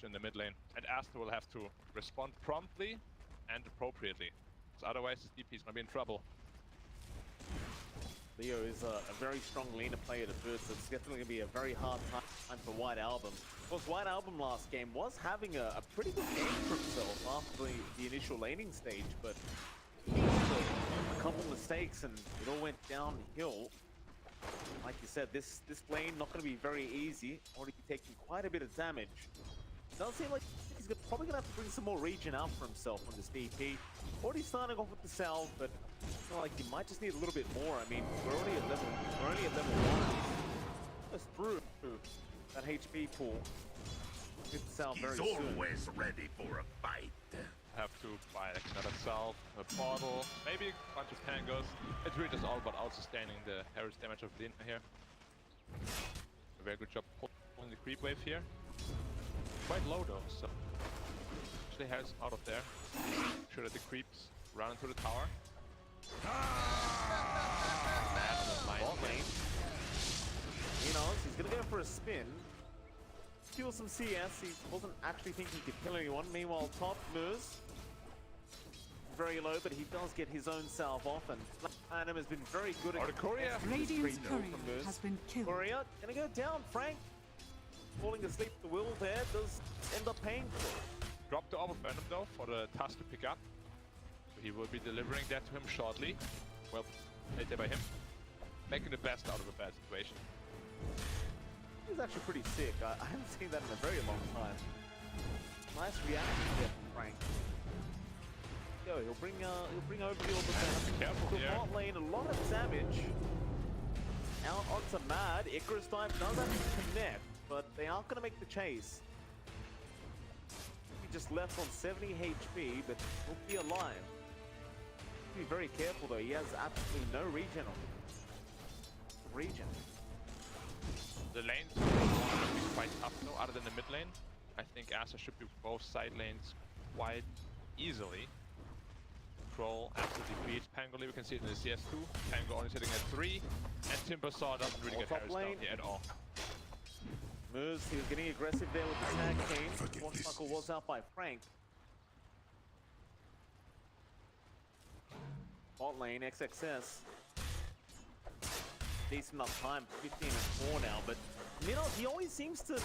in the mid lane, and Aster will have to respond promptly and appropriately, because otherwise his DP is going to be in trouble. Leo is a very strong laner player to boot, so it's definitely going to be a very hard time for White Album. Of course, White Album last game was having a pretty good game for himself after the initial laning stage, but he had a couple mistakes and it all went downhill. Like you said, this lane not going to be very easy. Already taking quite a bit of damage. Does seem like he's probably going to have to bring some more regen out for himself on this DP. Already starting off with the salve, but I feel like he might just need a little bit more. I mean, we're only at level 1. Just through that HP pool. Get the salve very soon. He's always ready for a fight. Have to buy like another salve, a bottle, maybe a bunch of tangos. It's really just all about out-sustaining the heritage damage of Lina here. A very good job pulling the creep wave here. Quite low though, so actually has out of there. Make sure that the creeps run into the tower. Bot lane. He's gonna go for a spin. Steal some CS. He wasn't actually thinking to kill anyone. Meanwhile, top MoOz very low, but he does get his own salve off, and LaNm has been very good at Courier. Radiant's courier has been killed. Courier gonna go down. Frank falling asleep at the wheel there does end up paying for it. Drop the Orb of Venom though for the task to pick up. So he will be delivering that to him shortly. Well played there by him. Making the best out of a bad situation. He's actually pretty sick. I haven't seen that in a very long time. Nice reaction there from Frank. Yo, he'll bring over the Orb of Venom. Careful the here. bot lane, a lot of damage. Our odds are mad. Icarus dive does have to connect, but they aren't going to make the chase. He just left on 70 HP, but he'll be alive. Be very careful though. He has absolutely no regen on him. Regen. The lanes will be quite tough though, other than the mid lane. I think Aster should do both side lanes quite easily. Control absolutely beats Pangoli. We can see it in the CS2. Pango only sitting at 3, and Timbersaw doesn't really get Harris down here at all. MoOz, he was getting aggressive there with the tag team. Swashbuckle was out by Frank. Bot lane, XXS. Decent enough time, 15 and 4 now, but he always seems to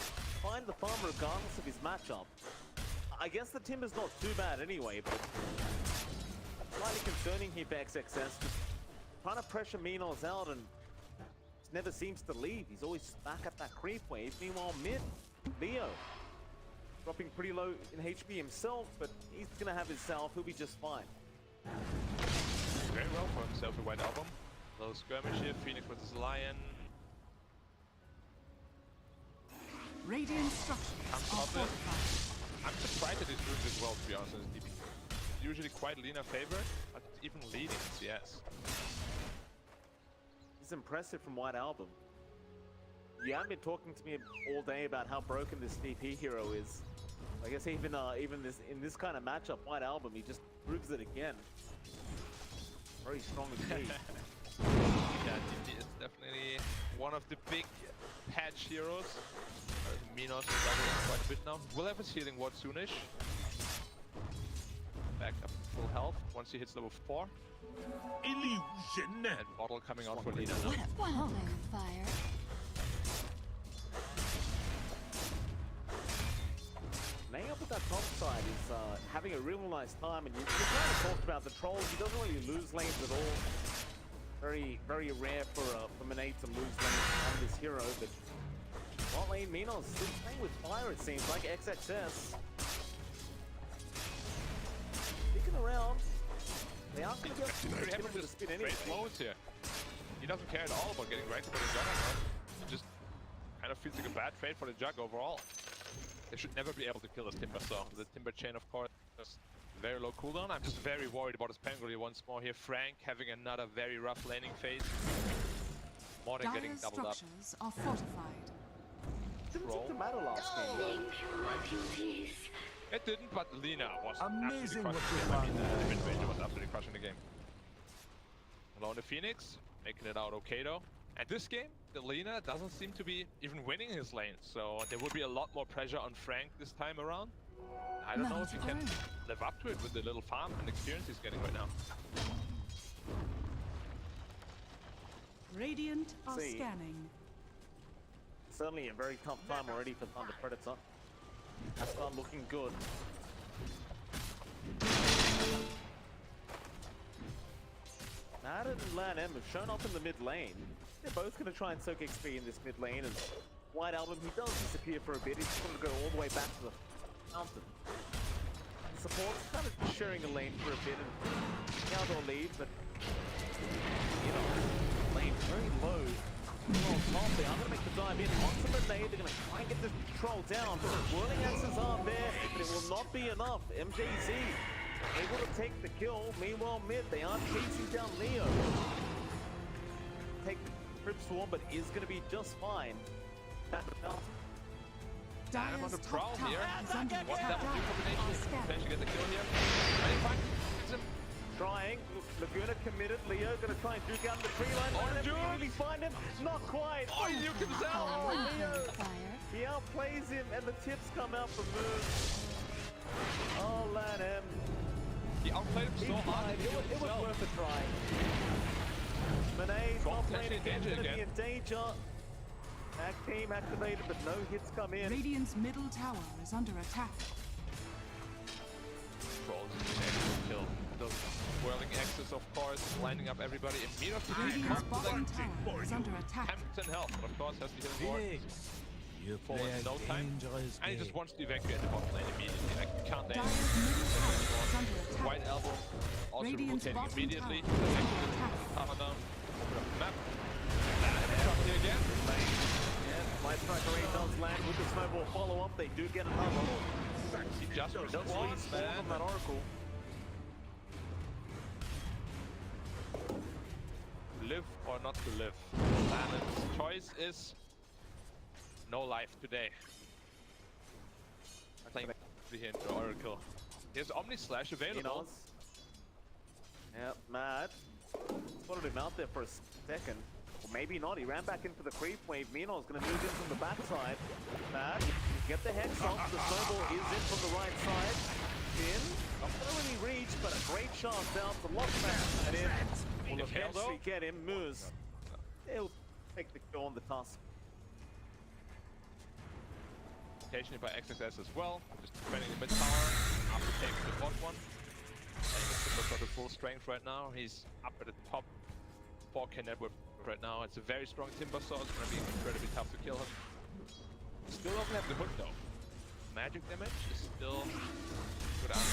find the farm regardless of his matchup. I guess the Timber's not too bad anyway, but slightly concerning here for XXS. Just trying to pressure MoOz out and just never seems to leave. He's always back at that creep wave. Meanwhile, mid, Leo dropping pretty low in HP himself, but he's gonna have his salve. He'll be just fine. Very well for himself, a White Album. Little skirmish here, Phoenix versus Lion. Radiant structures are fortified. I'm surprised that he's doing this well, to be honest, in his DP. Usually quite Lina favored, but even leading in CS. It's impressive from White Album. You haven't been talking to me all day about how broken this DP hero is. I guess even in this kind of matchup, White Album, he just proves it again. Very strong indeed. Yeah, DP is definitely one of the big patch heroes. MoOz is struggling quite a bit now. Will have his healing ward soonish. Back up to full health once he hits level 4. Illusion! And bottle coming out for Lina What now. a wildfire fire. Laying up with that top side is having a real nice time, and you kind of talked about the trolls. He doesn't really lose lanes at all. Very, very rare for Monet to lose lanes on this hero, but bot lane MoOz still playing with fire, it seems like. XXS sticking around. They aren't going to get him with a spin anyway. MoOz here. He doesn't care at all about getting wrecked by the Jug anymore. He just kind of feels like a bad trade for the Jug overall. They should never be able to kill this Timbersaw. The Timber chain, of course, is very low cooldown. I'm just very worried about his Pangoli once more here. Frank having another very rough laning phase. Monet getting doubled up. Structures are fortified. Didn't seem to matter last game. It didn't, but Lina was Amazing absolutely crushing the game. I mean, the mid-ranger was absolutely crushing the game. Alone the Phoenix, making it out okay though. And this game, the Lina doesn't seem to be even winning his lane, so there will be a lot more pressure on Frank this time around. I don't know if he can live up to it with the little farm and experience he's getting right now. Radiant are scanning. Certainly a very tough time already for Thunder Predator. Aster looking good. Monet and LaNm have shown up in the mid lane. They're both going to try and soak XP in this mid lane, and White Album, he does disappear for a bit. He's just going to go all the way back to the mountain. Support's kind of sharing a lane for a bit, and now they'll leave, but you know, lane very low. Top, they are going to make the dive in. Onto Monet, they're going to try and get this control down. Whirling axes are there, but it will not be enough. MJZ able to take the kill. Meanwhile, mid, they are chasing down Leo. Take the Crip Swarm, but is going to be just fine. I'm on the prowl here. What that will do combination? Potentially get the kill here. Ready, fine. Trying. Laguna committed. Leo going to try and duke out the tree line. Really find him. Not quite. Oh, he nuked himself. Oh, Leo. He outplays him, and the tips come out for MoOz. Oh, LaNm. He outplayed him so hard. It was worth a try. Monet top lane again, going to be in danger. Back team activated, but no hits come in. Radiant's middle tower is under attack. Trolls kill. Those whirling axes, of course, lining up everybody immediately. Radiant's bottom tower is under attack. 10 health, but of course has the healing ward. Fall in no time, and he just wants to evacuate the bottom lane immediately. Like, you can't aim. White Elbow also rotating immediately. Hammer down, open up the map. And here again. My striker rate does land with the snowball follow-up. They do get another. He just responds, man. From that Oracle. Live or not to live. LaNm's choice is no life today. Playing here into Oracle. Here's Omni Slash available. Yep, Mad. Spotted him out there for a second. Or maybe not, he ran back in for the creep wave. Mino's gonna move in from the backside. Mad, get the hex off. The snowball is in from the right side. In, not gonna really reach, but a great chance out to lock that in. Will eventually get him. MoOz. He'll take the kill on the task. Rotation by XXS as well. Just defending the mid tower after taking the bot one. And Timber's got the full strength right now. He's up at the top 4K network right now. It's a very strong Timber Saw. It's gonna be incredibly tough to kill him. Still doesn't have the hook though. Magic damage is still good out.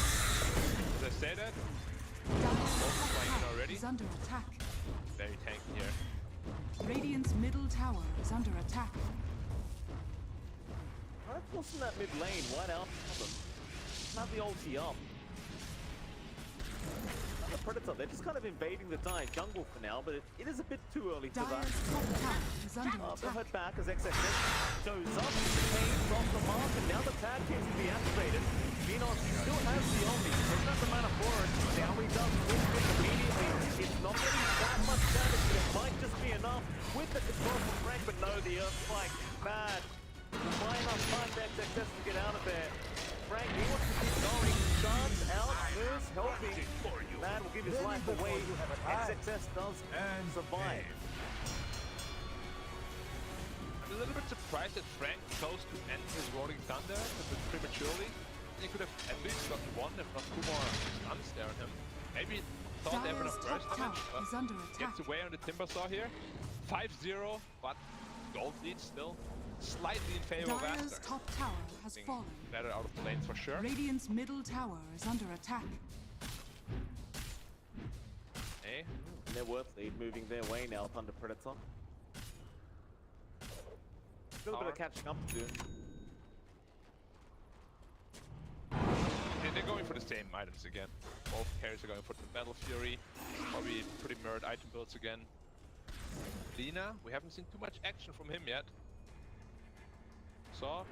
As I say that, already. Is under attack. Very tanky here. Radiant's middle tower is under attack. Right close in that mid lane, White Album. Not the ulti up. The Predator, they're just kind of invading the Dire jungle for now, but it is a bit too early for that. They'll head back as XXS goes up, change off the mark, and now the tag seems to be activated. Minos still has the ulti, doesn't have the mana for it. Now he does win it immediately. It's not getting that much damage, but it might just be enough with the control from Frank, but no, the Earthquake, Mad. Why enough time for XXS to get out of there? Frank, he wants to keep going. Charge out, MoOz helping. Man will give his life away. XXS does survive. I'm a little bit surprised that Frank chose to end his Rolling Thunder a bit prematurely. He could have at least got one, if not two more stuns there on him. Maybe thought they were enough burst damage, but gets away on the Timber Saw here. 5-0, but gold lead still. Slightly in favor of Aster. Top tower has fallen. Better out of the lane for sure. Radiant's middle tower is under attack. Hey. They're worth lead, moving their way now, Thunder Predator. Still a bit of catching up to do. They're going for the same items again. Both carriers are going for the Battle Fury. Probably pretty mirrored item builds again. Lina, we haven't seen too much action from him yet. So,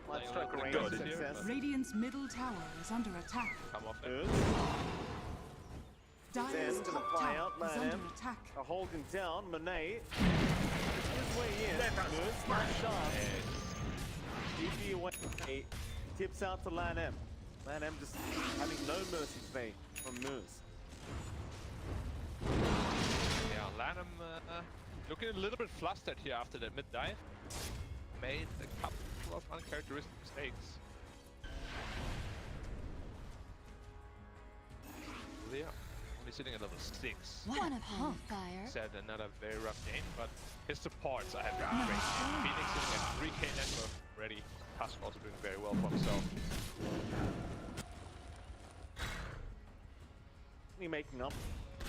Radiant's middle tower is under attack. Come off it. Dire's top tower is under attack. Holding down Monet. way in. MoOz, nice shot. TP away. Tips out to LaNm. LaNm just having no mercy today from MoOz. Yeah, LaNm looking a little bit flustered here after that mid-dive. Made a couple of uncharacteristic mistakes. Leo, only sitting at level 6. One upon fire. Said another very rough game, but his supports are having a great game. Phoenix sitting at 3k net worth already. Tusk also doing very well for himself. Only making up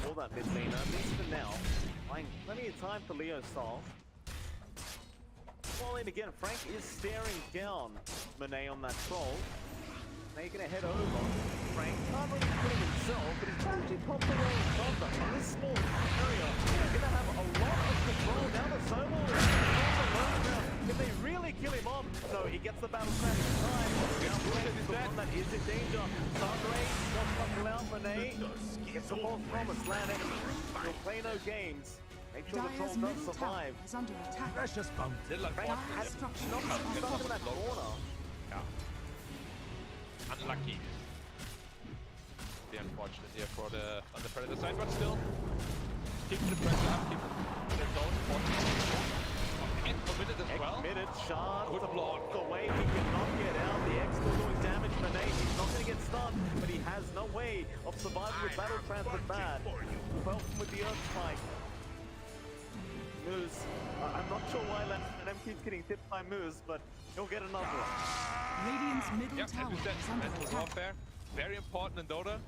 all that mid laner, at least for now. Buying plenty of time for Leostyle. Well, in again, Frank is staring down Monet on that troll. Now you're gonna head over. Frank can't really put him himself, but he's trying to pop the wall from them. In this small area, they're gonna have a lot of control. Now the Somo is on the low ground. If they really kill him off, no, he gets the battle crash in time. Now Frank is the one that is in danger. Sandre wants to pull out Monet. Gets the false promise. LaNm will play no games. Make sure the troll does survive. Is under attack. Precious bounty. Frank has Destruction. not stuck in that corner. Yeah. Unlucky. The unfortunate here for the on the Predator side, but still keep the pressure up, keep the zone committed as well. Committed, shard, Good the block. block away, he cannot get out. The X still doing damage. Monet, he's not going to get stunned, but he has no way of surviving with battle transit bad. Welcome with the Earth Spike. MoOz, I'm not sure why LaNm keeps getting tipped by MoOz, but he'll get another one. Radiant's middle Yep, tower as you said, is under mental attack. warfare, very important in DotA.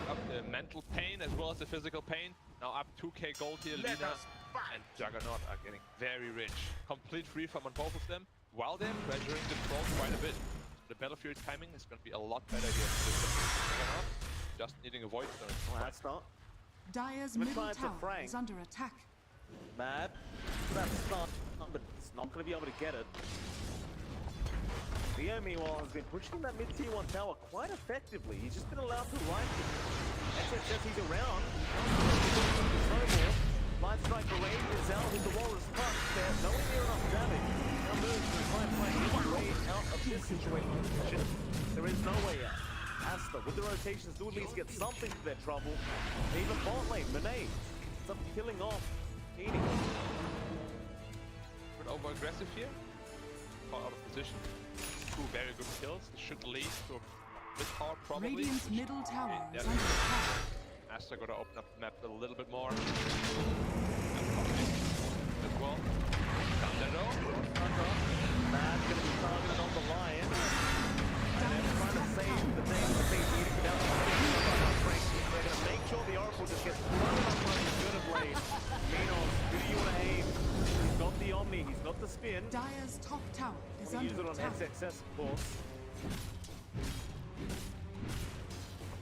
Up the mental pain as well as the physical pain. Now up 2k gold here, Let Lina us fight. and Juggernaut are getting very rich. Complete free farm on both of them, while they're pressuring the troll quite a bit. The Battle Fury timing is going to be a lot better here. Juggernaut just needing a void stone. Well, that's not Dire's Gonna middle try it to tower Frank. is under attack. bad. That's not, but it's not going to be able to get it. Leo, meanwhile, has been pushing that mid-tier 1 tower quite effectively. He's just been allowed to right it. XXS, he's around. Snowball. Light strike array is out with the wall is punched. There's nowhere near enough damage. Now MoOz to try and find his way out of this situation. There is no way out. Aster, with the rotations, do at least get something to their trouble. Even bot lane, Monet, ends up killing off Phoenix. Bit over aggressive here. Caught out of position. 2 very good kills. This should lead to a bit power probably. Radiant's which- middle tower Yeah, is under attack. Aster gotta open up the map a little bit more. As well. Thundero. Mad's gonna be targeted on the lion. And they're trying to save the thing that they need to get out of the Frank. They're gonna make sure the Oracle just gets thrown up on his good of blade. MoOz, who do you want to aim? He's got the Omni, he's got the spin. Dire's top tower is We'll use it under on attack. XXS, of course.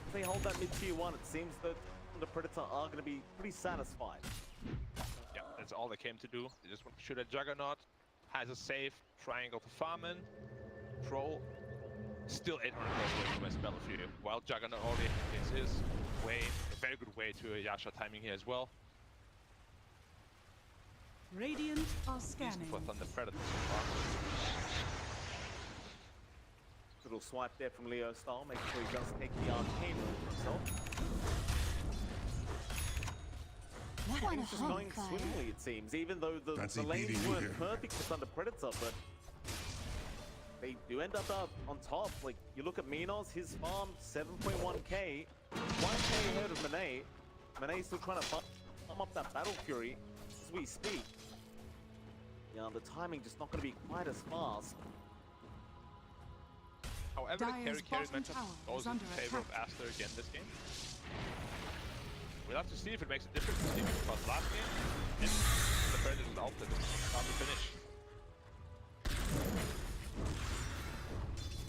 If they hold that mid-tier 1, it seems that the Predator are going to be pretty satisfied. Yeah, that's all they came to do. They just want to shoot at Juggernaut. Has a safe triangle to farm in. Troll still 800 gold from his Battlefield. While Juggernaut already is his way, a very good way to a Yasha timing here as well. Radiant are Decent scanning. for Thunder Predator so far. Little swipe there from Leostyle, making sure he does take the arcane room for himself. One Things just upon going fire. swimmingly, it seems, even though the Fancy lanes beating you weren't here. perfect for Thunder Predator, but they do end up on top. Like, you look at MoOz, his farm, 7.1k, 1k ahead of Monet. Monet's still trying to farm up that Battle Fury as we speak. Yeah, the timing just not going to be quite as fast. However, the Dire's carry bottom matchup tower goes is in under favor of attack. Aster again this game. We'll have to see if it makes a difference this game, because last game, the Predator's outlet start to finish.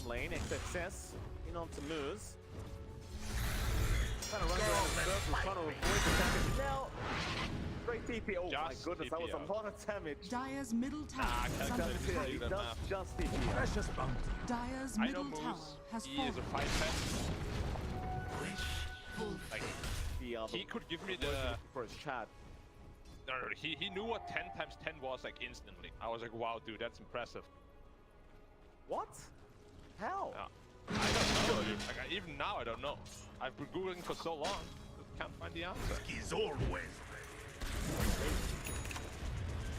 Lane, XXS, in onto MoOz. Trying to run around in circles, trying to avoid the damage. Now, great TP. Oh my Just goodness, that was TP a lot of damage. Dire's middle tower is under calculated. Yeah, attack. he that does math. just TP. Precious bounty. Dire's I know middle tower MoOz, has he fallen. is a fight fan. Like, The he could give me the... for his chat. No, he knew what 10 times 10 was like instantly. I was like, wow, dude, that's impressive. What? How? I don't know, dude. Like, even now, I don't know. I've been googling for so long, just can't find the answer. He's always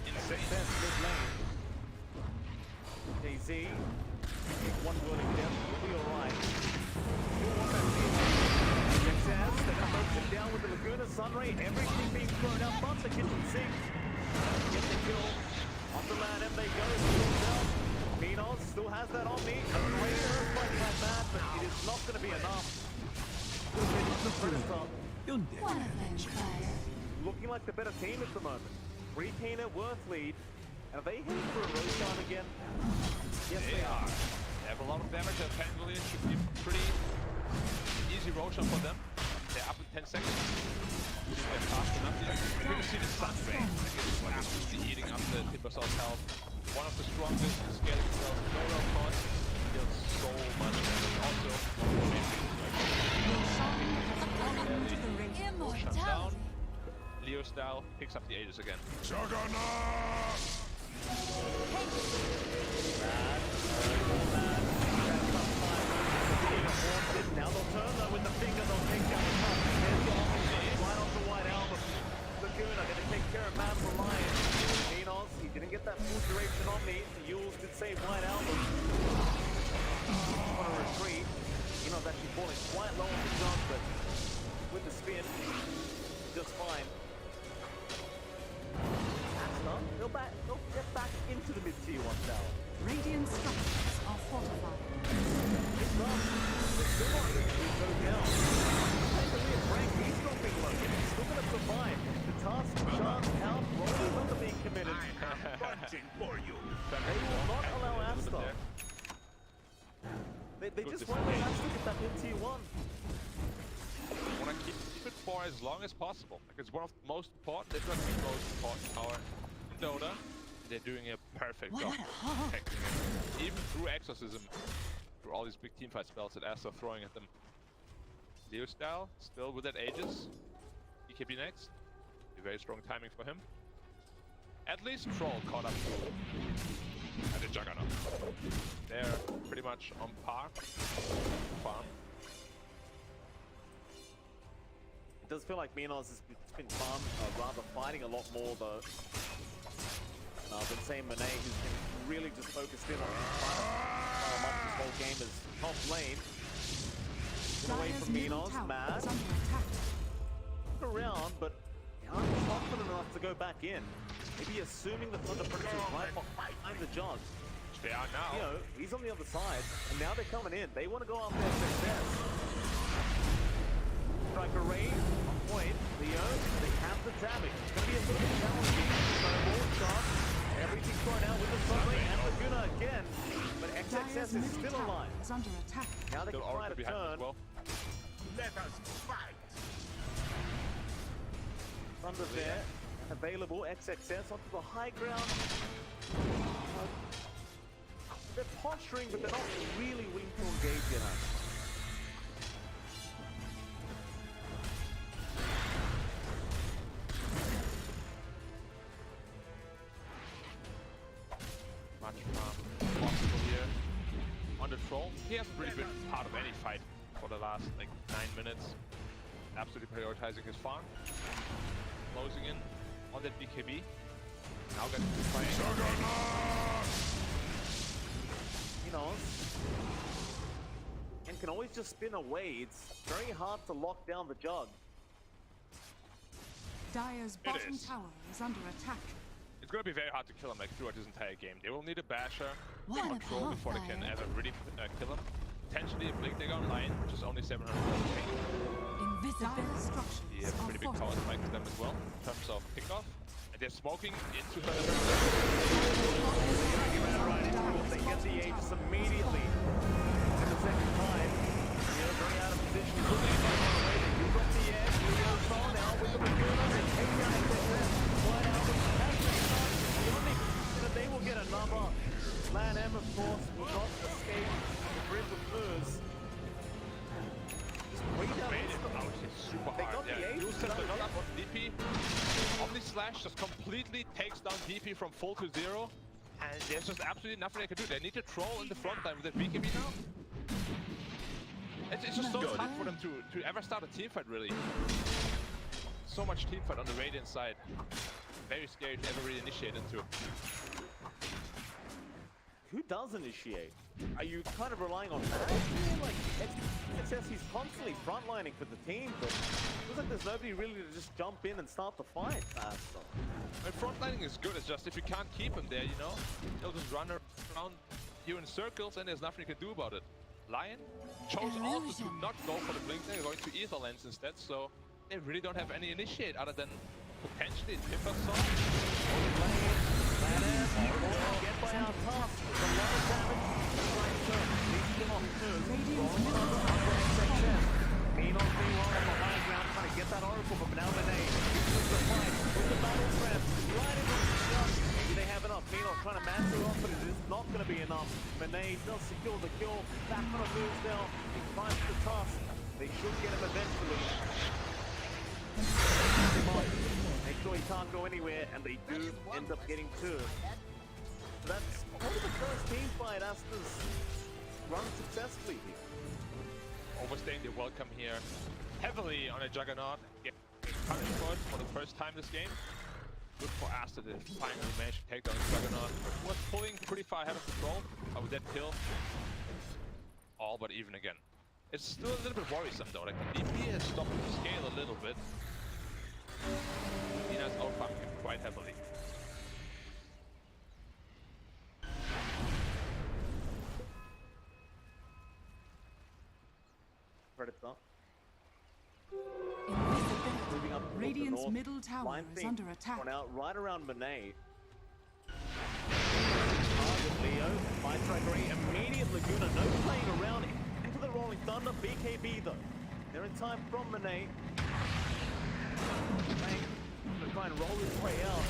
Insane. Mid lane. DZ, one whirling down, will be alright. You'll want that team. Success, they're gonna focus it down with the Laguna Sunray, everything being thrown out, but the kitchen sink. Get the kill. On the LaNm they go, MoOz still has that on me. Raider fighting like that, but it is not gonna be enough. The Predator. One of them fire. Looking like the better team at the moment. Retain it, worth lead. And are they heading for a Roshan again? Yes, they are. They have a lot of damage, apparently it should be pretty easy Roshan for them. They're up in 10 seconds. They're fast enough here. You can see the sun ray. It's like it's just eating up the Timbersaur's health. One of the strongest scaling cells, no real cost. Deals so much damage. Also, Roshan down. Leostyle picks up the Aegis again. Juggernaut! Now they'll turn though with the finger, they'll take down the top. There's the offense right off the White Album. Laguna gonna take care of Mad for Lion. MoOz, he didn't get that full duration on me. The Yules did save White Album. On a retreat. Actually falling quite low on the jump, but with the spin, just fine. Aster, they'll get back into the mid-tier 1 tower. Radiant structures are fortified. It's not. It's still not going to go down. Take the lead, Frank. He's dropping low. He's still going to survive. The task, chance, out, rolling under being committed. Punching for you. They will not allow Aster. They just won't let Aster get that mid-tier 1. I want to keep it for as long as possible. Like, it's one of the most important, if not the most important tower in DotA. They're doing a perfect job protecting it. Even through Exorcism, through all these big teamfight spells that Aster throwing at them. Leostyle, still with that Aegis. EKB next. Be very strong timing for him. At least Troll caught up to the Juggernaut. They're pretty much on par. Farm. It does feel like MoOz has been rather fighting a lot more though. Than say Monet, who's been really just focused in on trying to this whole game as top lane. Get away from MoOz, Mad. Around, but they aren't confident enough to go back in. Maybe assuming the Thunder Predator is right behind the Jug. They are now. He's on the other side, and now they're coming in. They want to go after their success. Striker Raid, on point. Leo, they have the damage. It's going to be a little bit challenging. Snowball, shot. Everything thrown out with the Sunray and Laguna again. But XXS is still alive. Is under attack. Now they can try to turn. Well. Let us fight. Thunder there. Available. XXS onto the high ground. They're posturing, but they're not really willing to engage yet. Much possible here. On the Troll, he hasn't really been part of any fight for the last like 9 minutes. Absolutely prioritizing his farm. Closing in on that BKB. Now getting to fight. And can always just spin away. It's very hard to lock down the Jug. Dire's bottom tower is under attack. It's going to be very hard to kill him like throughout this entire game. They will need a basher What on Troll before they can ever really kill him. Potentially a Blink Dagger online, which is only 700 Invisible structures. Yeah, pretty big power spike to them as well in terms of pickoff. And they're smoking into her. They get the Aegis immediately. In the second time, very out of position. They drop the edge. Leo's fall now with the Laguna. They take down XXS. White Album has been done. They will get another. LaNm, of course, will not escape the grip of MoOz. Super hard, yeah. You set the not up on DP. Omni Slash flash just completely takes down DP from full to zero. And there's just absolutely nothing they can do. They need to troll in the front line with the BKB now. It's just so tough for them to ever start a team fight, really. So much team fight on the Radiant side. Very scary to ever really initiate into. Who does initiate? Are you kind of relying on that? Like, it says he's constantly frontlining for the team, but it feels like there's nobody really to just jump in and start the fight faster. And frontlining is good, it's just if you can't keep him there, you know, he'll just run around you in circles and there's nothing you can do about it. LaNm chose also to not go for the blink, they're going to Ether Lens instead, so they really don't have any initiate other than potentially Timber Song. Get by our top. There's a lot of damage. Right turn. Needs to get off turn. Meanwhile, on the high ground, trying to get that Oracle, but now Monet uses the fight with the battle trap. Right into the shot. Do they have enough? Meanwhile, trying to master off, but it is not going to be enough. Monet does secure the kill. Back on a move now. He finds the task. They should get him eventually. Make sure he can't go anywhere, and they do end up getting two. So that's probably the first team fight Aster's run successfully here. Overstaying the welcome here heavily on a Juggernaut. Getting punished for the first time this game. Good for Aster to finally manage to take down the Juggernaut. Was pulling pretty far ahead of control with that kill. All but even again. It's still a little bit worrisome though. Like the DP has stopped to scale a little bit. Nina's outfarming him quite heavily. Predator. Moving up Radiant's middle tower is under attack. Out right around Monet. Target Leo. Fight trackery. Immediate Laguna. No playing around. Into the Rolling Thunder. BKB though. They're in time from Monet. To try and roll his way out.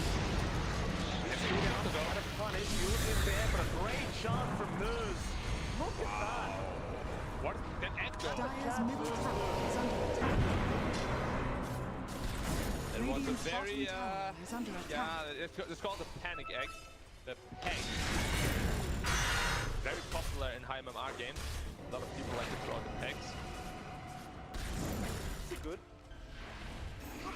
Punish. You in there, but a great shot from MoOz. Look at that. What? That echo. Dire's middle tower is under attack. It was a Radiant's very, bottom tower is under attack. yeah, it's called the panic egg. The peg. Very popular in high MMR games. A lot of people like to throw out the pegs. Is good?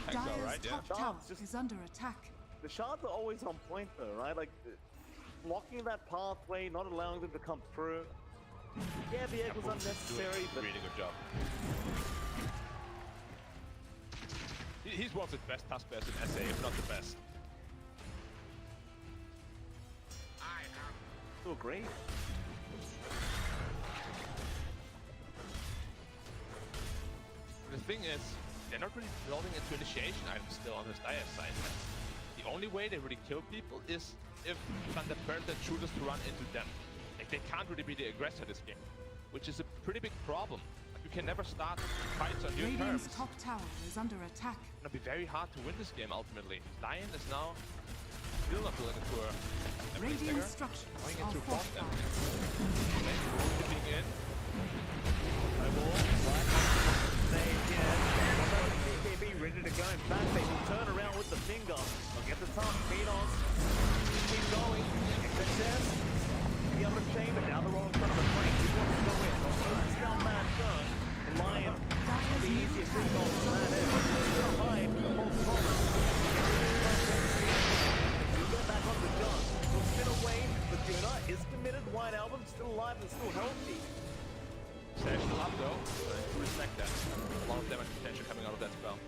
Pegs are Dire's right, yeah. top tower is under attack. The shards are always on point though, right? Like, blocking that pathway, not allowing them to come through. Yeah, the egg was unnecessary, but... Really good job. He's one of the best task players in SA, if not the best. Still great. The thing is, they're not really building into initiation items still on this Dire side. The only way they really kill people is if Thunder Predator chooses to run into them. Like, they can't really be the aggressor this game, which is a pretty big problem. Like, you can never start fights on your Radiant's terms. top tower is under attack. It's gonna be very hard to win this game ultimately. LaNm is now still not building into a Radiant structures going are into fortified. dipping in. BKB ready to go. In fact, they will turn around with the finger. They'll get the top. Menos. Keep going. Success. The other chamber. Now they're all in front of the flank. He wants to go in. It's now mad turn. LaNm. The easiest thing on that is. Hide. Hold forward. You get back on the gun. We'll spin away. Laguna is committed. White Album still alive and still healthy. Stash still up though, so I respect that. A lot of damage potential coming out of that spell.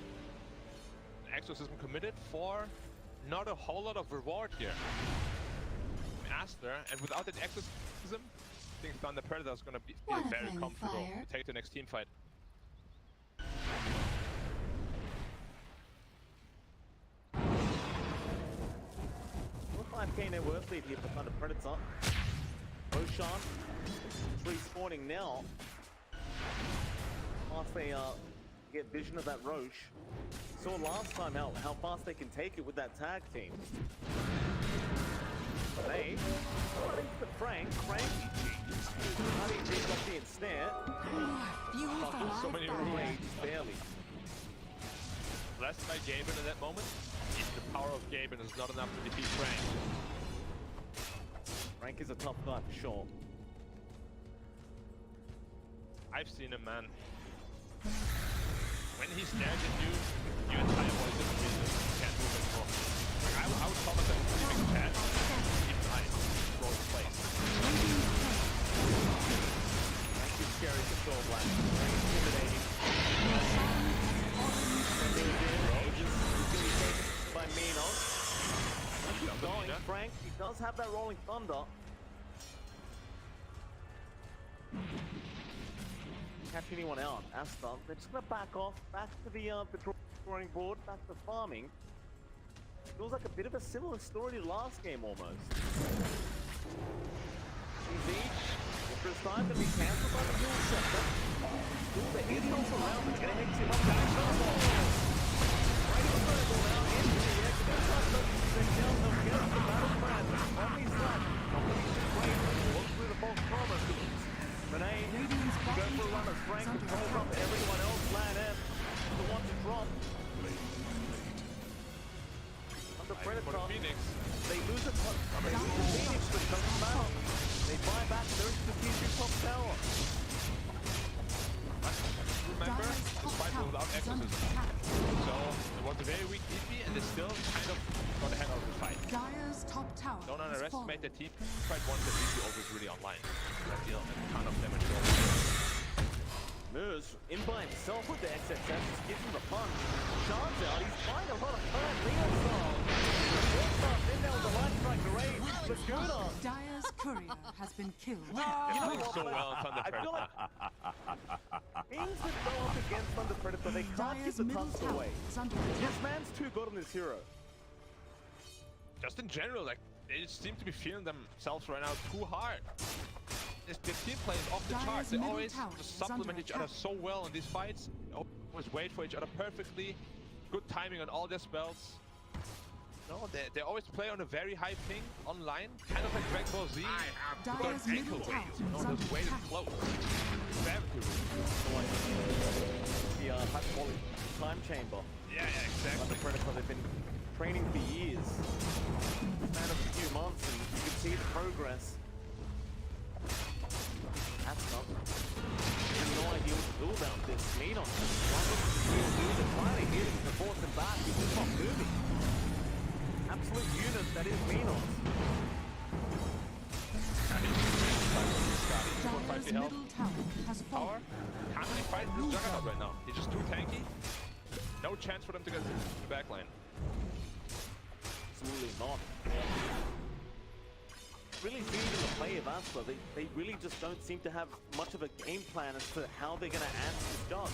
Exorcism committed for not a whole lot of reward here. Aster, and without that Exorcism, I think Thunder Predator is going to be very comfortable to take the next team fight. 5k net worth lead here for Thunder Predator. Roshan respawning now. Once they get vision of that Roche. Saw last time how fast they can take it with that tag team. They running to Frank. How do you read off the ensnare? So many rules. Barely. blessed by Gaben in that moment. If the power of Gaben is not enough to defeat Frank. Frank is a tough guy for sure. I've seen him, man. When he stares at you, your entire body disappears. You can't move anymore. Like, I would call myself a pretty big chat. Even I roll his place. Frank is scary for sure, Black. Very intimidating. Ages is going to be taken by MoOz. Keep going, Frank. He does have that rolling thunder. Catch anyone out. Aster, they're just gonna back off, back to the drawing board, back to farming. Feels like a bit of a similar story to last game almost. Indeed, after his time to be cancelled by the dual sector. Ooh, the hit also around, but gonna hit him up to the shuttle. Right in the vertical now, into the edge, and that's not 30% down, they'll get up the battle plan. Only slash, not gonna be too great, walk through the false promise. Monet, go for a run as Frank controls up everyone else. LaNm, the one to drop. Under Predator, they lose a Phoenix, but comes back. They buy back their strategic top tower. Remember, despite without exorcism. So, it was a very weak TP, and they still kind of got ahead of the fight. Dire's top tower. Don't underestimate the team fight once the TP is really online. That deal a ton of damage. MoOz in by himself with the XXS, just gives him the punch. Charge out, he's buying a lot of time. Leostyle. Then there was a light strike to raid. Laguna. Dire's courier has been killed. They're playing so well on Thunder I feel Predator. like things that go up against Thunder Predator, they can't Dire's give the middle tusk tower away. is under attack. This man's too good on this hero. Just in general, like, they just seem to be feeling themselves right now too hard. The team play is off the Dire's charts. They middle always tower just is supplement under each other attack. so well in these fights. They always wait for each other perfectly. Good timing on all their spells. No, they always play on a very high ping online, kind of like Dragon Ball Z. With Dire's those ankle middle weights, tower you know, is those under weighted attack. close. Gravity The high quality time chamber. Yeah, exactly. Thunder Predator, they've been training for years. Span of a few months, and you can see the progress. That's not. I have no idea what to do about this. MoOz. They're trying to hit him to force him back. He's just not moving. Absolute unit that is MoOz. Dire's middle tower has Power? fallen. Can't really fight this Juggernaut right now. He's just too tanky. No chance for them to get to the backline. Absolutely not. Really seeing in the play of Aster, they really just don't seem to have much of a game plan as to how they're going to answer this job.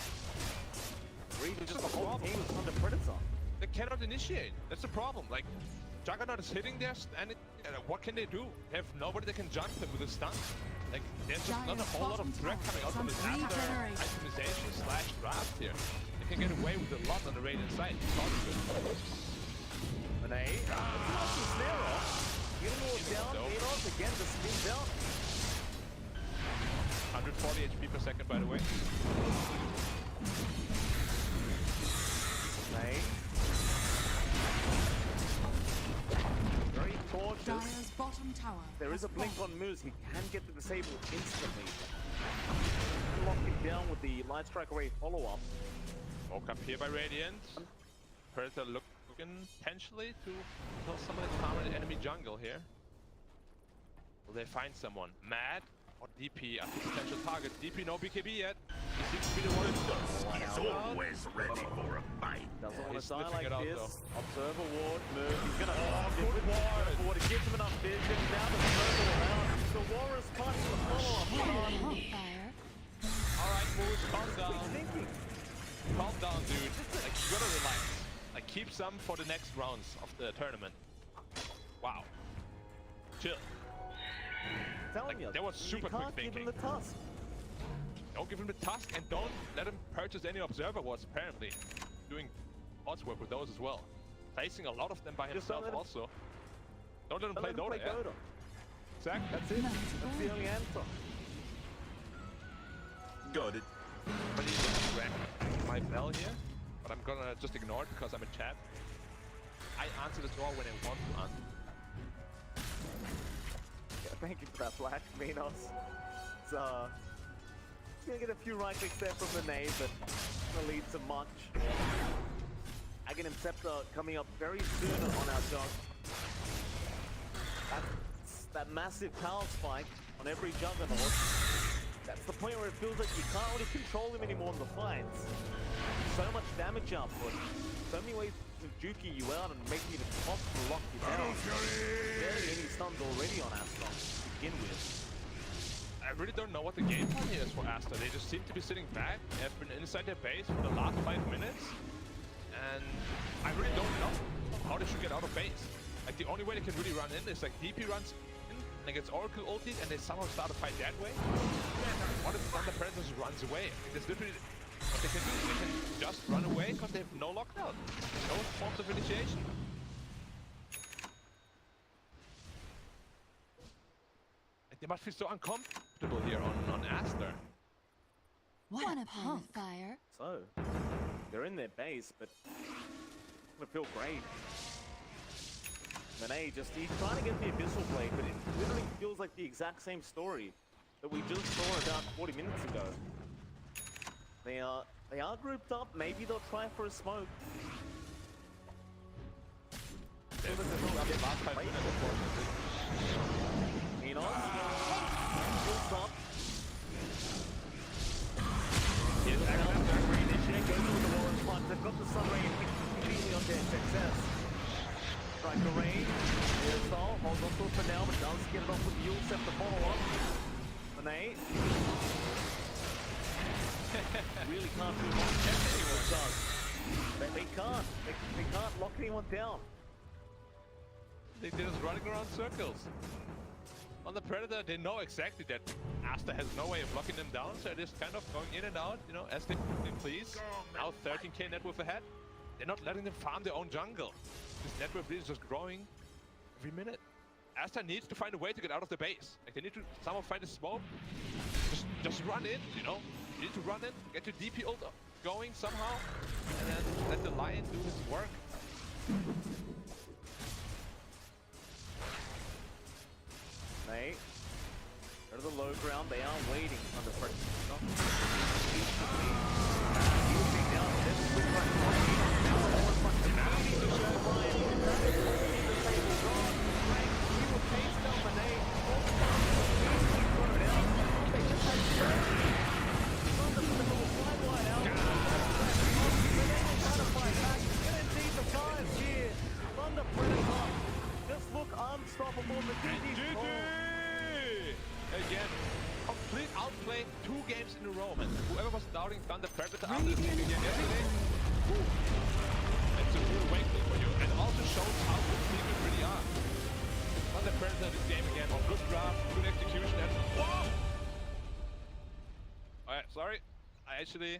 Or even just the whole team is under Predator. They cannot initiate. That's the problem. Like, Juggernaut is hitting there, and what can they do? They have nobody that can jump him with a stun. Like, there's just not a whole lot of threat coming out from this Aster itemization / draft here. They can get away with a lot on the Radiant side. Monet, that's the snare off. Getting all down, MoOz again, the spin down. 140 HP per second, by the way. Monet. Very cautious. Dire's bottom tower. There is has a blink fallen. on MoOz, he can get the disable instantly. Lock him down with the light strike array follow-up. Woke up here by Radiant. Predator looking potentially to kill some of the farm in the enemy jungle here. Will they find someone? Mad or DP are two potential targets. DP no BKB yet. He seems to be the one who's done. He's always ready for a fight. Doesn't want He's to die sniffing like it out, this. Observer ward, move. He's gonna good ward. It gives him enough vision. Now the circle around. The Warriors punch the follow-up. Alright, MoOz, calm down. Thinking. Calm down, dude. Like, you gotta relax. Like, keep some for the next rounds of the tournament. Wow. Chill. Telling Like, you, that was super you can't quick give him thinking. the tusk. Don't give him the task and don't let him purchase any observer wards, apparently. Doing odds work with those as well. Placing a lot of them by Just don't himself let him- also. Don't let him Don't play let him Dota, play yeah. Dota. Exactly. That's it. That's the only answer. Got it. But he didn't wreck my bell here. but I'm gonna just ignore it because I'm in chat. I answer the door when I want to answer. Yeah, thank you for that flash, MoOz. It's gonna get a few right clicks there from Monet, but gonna lead to much. Aghanim and Scepter coming up very soon on our jug. That's that massive power spike on every Juggernaut. That's the point where it feels like you can't really control him anymore in the fights. So much damage output, so many ways to juke you out and making it impossible to lock you down. Barely any stuns already on Aster to begin with. I really don't know what the game plan here is for Aster. They just seem to be sitting back. They have been inside their base for the last 5 minutes. And I really don't know how they should get out of base. Like, the only way they can really run in is like DP runs in and gets Oracle ulted and they somehow start a fight that way. What if Thunder Predator just runs away? Like, there's literally what they can do. They can just run away because they have no lockdown. No forms of initiation. Like, they must feel so uncomfortable here on Aster. What a fire. So, they're in their base, but it's gonna feel great. Monet he's trying to get the Abyssal Blade, but it literally feels like the exact same story that we just saw about 40 minutes ago. They are grouped up, maybe they'll try for a smoke. MoOz, builds up. Goes to the wall and spot. They've got the Sun Ray immediately on their success. Striker Rain, Leostyle holds on to it for now, but does get it off with the Yule Set to follow up. Monet really can't do much. They can't. They can't lock anyone down. They're just running around circles. On the Predator, they know exactly that Aster has no way of locking them down, so they're just kind of going in and out, you know, as they please. Now 13k net worth ahead. They're not letting them farm their own jungle. This net worth is just growing every minute. Aster needs to find a way to get out of the base. Like, they need to somehow find a smoke. Just run in, you know? You need to run in, get your DP ult going somehow, and then let the Lion do his work. They go to the low ground. They are waiting under pressure. Just look unstoppable. Again, complete outplay 2 games in a row, man. Whoever was doubting Thunder Predator after the game yesterday, it's a real awakening for you, and also shows how good people really are. Thunder Predator this game again on good graph, good execution, and whoa! Alright, sorry. I actually